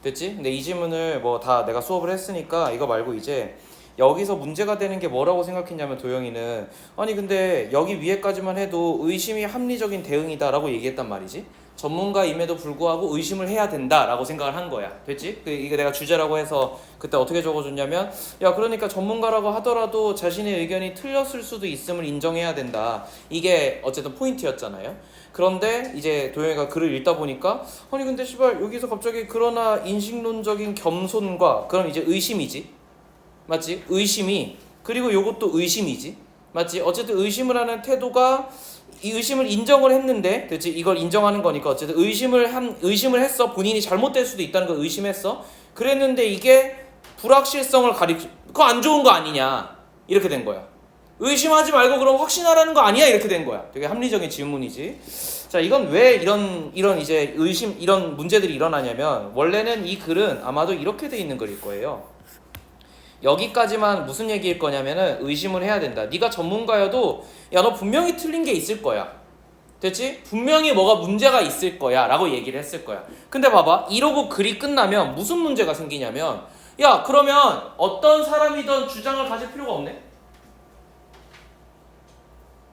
됐지? 근데 이 지문을 뭐 다 내가 수업을 했으니까 이거 말고 이제 여기서 문제가 되는 게 뭐라고 생각했냐면 도영이는 아니 근데 여기 위에까지만 해도 의심이 합리적인 대응이다라고 얘기했단 말이지. 전문가임에도 불구하고 의심을 해야 된다라고 생각을 한 거야. 됐지? 이게 내가 주제라고 해서 그때 어떻게 적어줬냐면 야 그러니까 전문가라고 하더라도 자신의 의견이 틀렸을 수도 있음을 인정해야 된다. 이게 어쨌든 포인트였잖아요. 그런데 이제 도영이가 글을 읽다 보니까 아니 근데 씨발 여기서 갑자기 그러나 인식론적인 겸손과 그럼 이제 의심이지. 맞지? 의심이 그리고 요것도 의심이지. 맞지? 어쨌든 의심을 하는 태도가 이 의심을 인정을 했는데, 그렇지? 이걸 인정하는 거니까 어쨌든 의심을 했어. 본인이 잘못될 수도 있다는 걸 의심했어. 그랬는데 이게 불확실성을 그거 안 좋은 거 아니냐? 이렇게 된 거야. 의심하지 말고 그럼 확신하라는 거 아니야? 이렇게 된 거야. 되게 합리적인 질문이지. 자, 이건 왜 이런 이제 이런 문제들이 일어나냐면 원래는 이 글은 아마도 이렇게 돼 있는 글일 거예요. 여기까지만 무슨 얘기일 거냐면은 의심을 해야 된다. 네가 전문가여도 야 너 분명히 틀린 게 있을 거야. 됐지? 분명히 뭐가 문제가 있을 거야 라고 얘기를 했을 거야. 근데 봐봐 이러고 글이 끝나면 무슨 문제가 생기냐면 야 그러면 어떤 사람이든 주장을 가질 필요가 없네?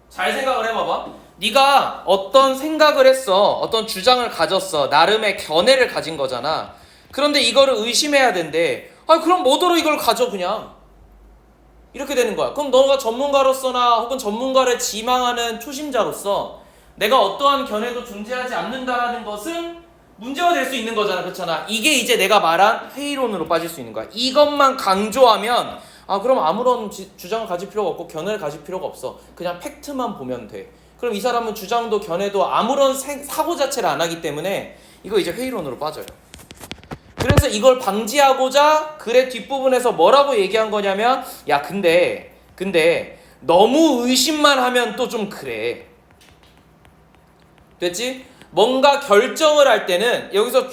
잘 생각을 해봐봐. 네가 어떤 생각을 했어. 어떤 주장을 가졌어. 나름의 견해를 가진 거잖아. 그런데 이거를 의심해야 된대. 아 그럼 뭐더러 이걸 가져 그냥. 이렇게 되는 거야. 그럼 너가 전문가로서나 혹은 전문가를 지망하는 초심자로서 내가 어떠한 견해도 존재하지 않는다라는 것은 문제가 될 수 있는 거잖아. 그렇잖아. 이게 이제 내가 말한 회의론으로 빠질 수 있는 거야. 이것만 강조하면 아 그럼 아무런 주장을 가질 필요가 없고 견해를 가질 필요가 없어. 그냥 팩트만 보면 돼. 그럼 이 사람은 주장도 견해도 아무런 사고 자체를 안 하기 때문에 이거 이제 회의론으로 빠져요. 그래서 이걸 방지하고자 글의 뒷부분에서 뭐라고 얘기한 거냐면 야 근데 너무 의심만 하면 또 좀 그래. 됐지? 뭔가 결정을 할 때는 여기서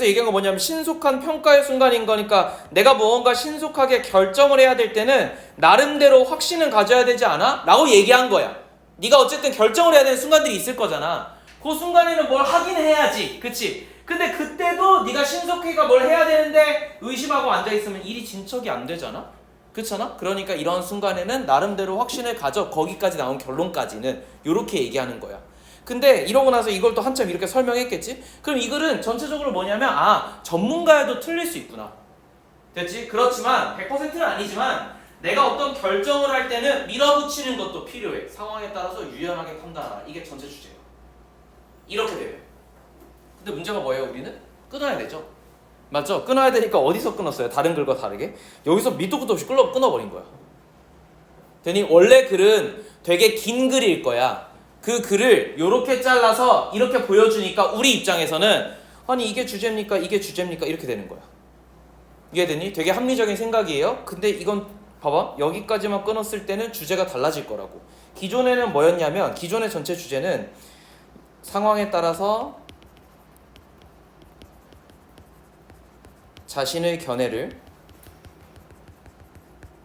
얘기한 거 뭐냐면 신속한 평가의 순간인 거니까 내가 무언가 신속하게 결정을 해야 될 때는 나름대로 확신을 가져야 되지 않아? 라고 얘기한 거야. 네가 어쨌든 결정을 해야 되는 순간들이 있을 거잖아. 그 순간에는 뭘 하긴 해야지. 그치? 근데 그때도 네가 신속히가 뭘 해야 되는데 의심하고 앉아있으면 일이 진척이 안 되잖아? 그렇잖아? 그러니까 이런 순간에는 나름대로 확신을 가져 거기까지 나온 결론까지는 이렇게 얘기하는 거야. 근데 이러고 나서 이걸 또 한참 이렇게 설명했겠지? 그럼 이 글은 전체적으로 뭐냐면 전문가여도 틀릴 수 있구나. 됐지? 그렇지만 100%는 아니지만 내가 어떤 결정을 할 때는 밀어붙이는 것도 필요해. 상황에 따라서 유연하게 판단하라. 이게 전체 주제야. 이렇게 돼요. 근데 문제가 뭐예요? 우리는 끊어야 되죠. 맞죠? 끊어야 되니까 어디서 끊었어요? 다른 글과 다르게 여기서 밑도 끝도 없이 끊어버린 거야. 되니 원래 글은 되게 긴 글일 거야. 그 글을 이렇게 잘라서 이렇게 보여주니까 우리 입장에서는 아니 이게 주제입니까? 이게 주제입니까? 이렇게 되는 거야. 이해되니? 되게 합리적인 생각이에요. 근데 이건 봐봐 여기까지만 끊었을 때는 주제가 달라질 거라고. 기존에는 뭐였냐면 기존의 전체 주제는 상황에 따라서 자신의 견해를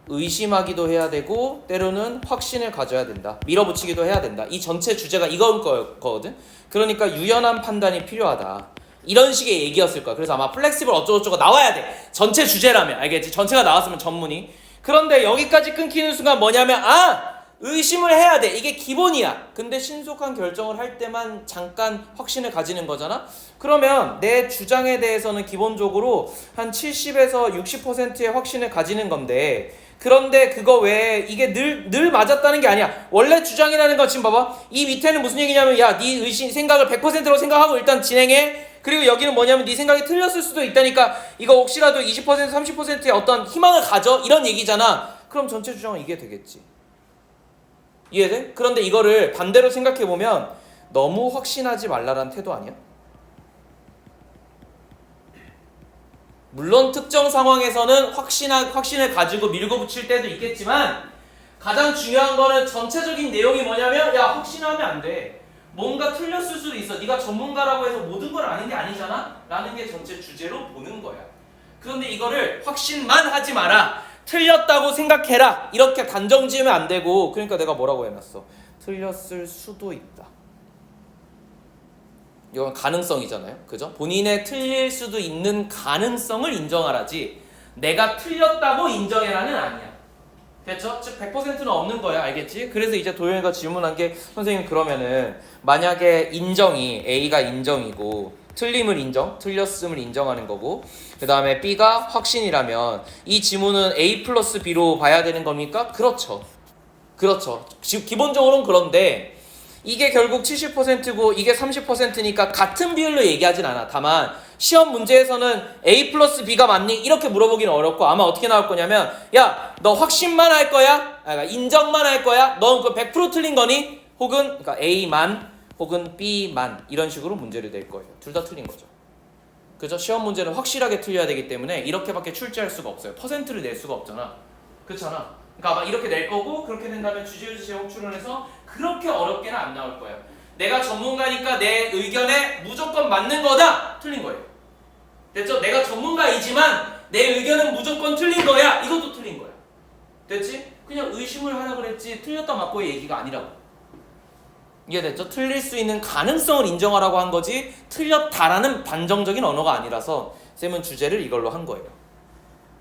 의심하기도 해야 되고 때로는 확신을 가져야 된다. 밀어붙이기도 해야 된다. 이 전체 주제가 이건 거거든. 그러니까 유연한 판단이 필요하다. 이런 식의 얘기였을 거야. 그래서 아마 플렉시블 어쩌고저쩌고 나와야 돼. 전체 주제라면 알겠지? 전체가 나왔으면 전문이. 그런데 여기까지 끊기는 순간 뭐냐면 의심을 해야 돼. 이게 기본이야. 근데 신속한 결정을 할 때만 잠깐 확신을 가지는 거잖아. 그러면 내 주장에 대해서는 기본적으로 한 70에서 60%의 확신을 가지는 건데 그런데 그거 외에 이게 늘 맞았다는 게 아니야. 원래 주장이라는 거 지금 봐봐. 이 밑에는 무슨 얘기냐면 야, 네 생각을 100%로 생각하고 일단 진행해. 그리고 여기는 뭐냐면 네 생각이 틀렸을 수도 있다니까 이거 혹시라도 20% 30%의 어떤 희망을 가져 이런 얘기잖아. 그럼 전체 주장은 이게 되겠지. 이해돼? 그런데 이거를 반대로 생각해보면 너무 확신하지 말라란 태도 아니야? 물론 특정 상황에서는 확신을 가지고 밀고 붙일 때도 있겠지만 가장 중요한 거는 전체적인 내용이 뭐냐면 야 확신하면 안 돼. 뭔가 틀렸을 수도 있어. 네가 전문가라고 해서 모든 건 아닌 게 아니잖아? 라는 게 전체 주제로 보는 거야. 그런데 이거를 확신만 하지 마라. 틀렸다고 생각해라. 이렇게 단정 지으면 안 되고 그러니까 내가 뭐라고 해놨어. 틀렸을 수도 있다. 이건 가능성이잖아요. 그죠? 본인의 틀릴 수도 있는 가능성을 인정하라지 내가 틀렸다고 인정해라는 아니야. 됐죠? 즉 100%는 없는 거야. 알겠지? 그래서 이제 도영이가 질문한 게 선생님 그러면은 만약에 인정이 A가 인정이고 틀림을 인정, 틀렸음을 인정하는 거고 그 다음에 B가 확신이라면 이 지문은 A 플러스 B로 봐야 되는 겁니까? 그렇죠. 그렇죠. 기본적으로는 그런데 이게 결국 70%고 이게 30%니까 같은 비율로 얘기하진 않아. 다만 시험 문제에서는 A 플러스 B가 맞니? 이렇게 물어보기는 어렵고 아마 어떻게 나올 거냐면 야, 너 확신만 할 거야? 그러니까 인정만 할 거야? 넌 그 100% 틀린 거니? 혹은 그러니까 A만 혹은 B만 이런 식으로 문제를 낼 거예요. 둘 다 틀린 거죠. 그죠? 시험 문제는 확실하게 틀려야 되기 때문에 이렇게밖에 출제할 수가 없어요. 퍼센트를 낼 수가 없잖아. 그렇잖아. 그러니까 아마 이렇게 낼 거고 그렇게 된다면 주제유지 제목 추론해서 그렇게 어렵게는 안 나올 거예요. 내가 전문가니까 내 의견에 무조건 맞는 거다. 틀린 거예요. 됐죠? 내가 전문가이지만 내 의견은 무조건 틀린 거야. 이것도 틀린 거야. 됐지? 그냥 의심을 하라 그랬지 틀렸다 맞고의 얘기가 아니라고. 이해됐죠? 틀릴 수 있는 가능성을 인정하라고 한 거지 틀렸다라는 단정적인 언어가 아니라서 쌤은 주제를 이걸로 한 거예요.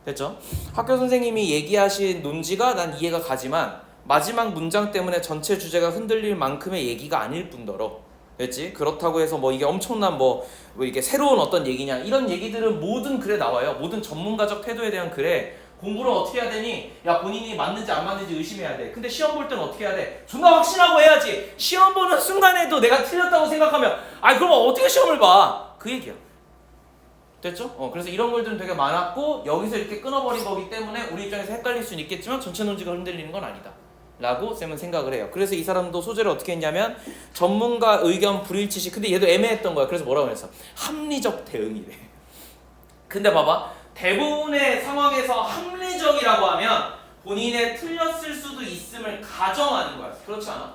됐죠? 학교 선생님이 얘기하신 논지가 난 이해가 가지만 마지막 문장 때문에 전체 주제가 흔들릴 만큼의 얘기가 아닐 뿐더러 됐지? 그렇다고 해서 뭐 이게 엄청난 뭐 이게 새로운 어떤 얘기냐 이런 얘기들은 모든 글에 나와요. 모든 전문가적 태도에 대한 글에 공부를 어떻게 해야 되니? 야 본인이 맞는지 안 맞는지 의심해야 돼. 근데 시험 볼 때는 어떻게 해야 돼? 존나 확신하고 해야지. 시험 보는 순간에도 내가 틀렸다고 생각하면 그럼 어떻게 시험을 봐? 그 얘기야. 됐죠? 그래서 이런 글들은 되게 많았고 여기서 이렇게 끊어버린 거기 때문에 우리 입장에서 헷갈릴 수는 있겠지만 전체 논지가 흔들리는 건 아니다 라고 쌤은 생각을 해요. 그래서 이 사람도 소재를 어떻게 했냐면 전문가 의견 불일치시 근데 얘도 애매했던 거야. 그래서 뭐라고 했어? 합리적 대응이래. 근데 봐봐 대부분의 상황에서 합리적이라고 하면 본인의 틀렸을 수도 있음을 가정하는 거야. 그렇지 않아?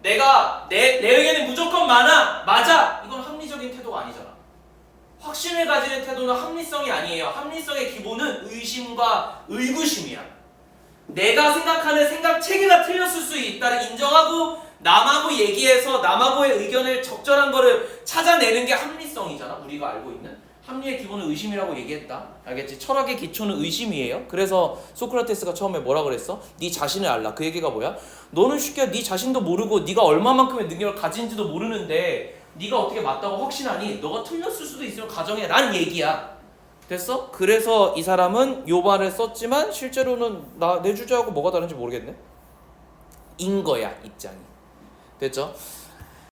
내가 내 의견이 무조건 맞아 이건 합리적인 태도가 아니잖아. 확신을 가지는 태도는 합리성이 아니에요. 합리성의 기본은 의심과 의구심이야. 내가 생각하는 생각 체계가 틀렸을 수 있다를 인정하고 남하고 얘기해서 남하고의 의견을 적절한 거를 찾아내는 게 합리성이잖아. 우리가 알고 있는 합리의 기본은 의심이라고 얘기했다. 알겠지? 철학의 기초는 의심이에요. 그래서 소크라테스가 처음에 뭐라 그랬어? 네 자신을 알라. 그 얘기가 뭐야? 너는 쉽게 네 자신도 모르고 네가 얼마만큼의 능력을 가진지도 모르는데 네가 어떻게 맞다고 확신하니? 너가 틀렸을 수도 있으면 가정해 라는 얘기야. 됐어? 그래서 이 사람은 요 말을 썼지만 실제로는 내 주제하고 뭐가 다른지 모르겠네? 인 거야 입장이. 됐죠?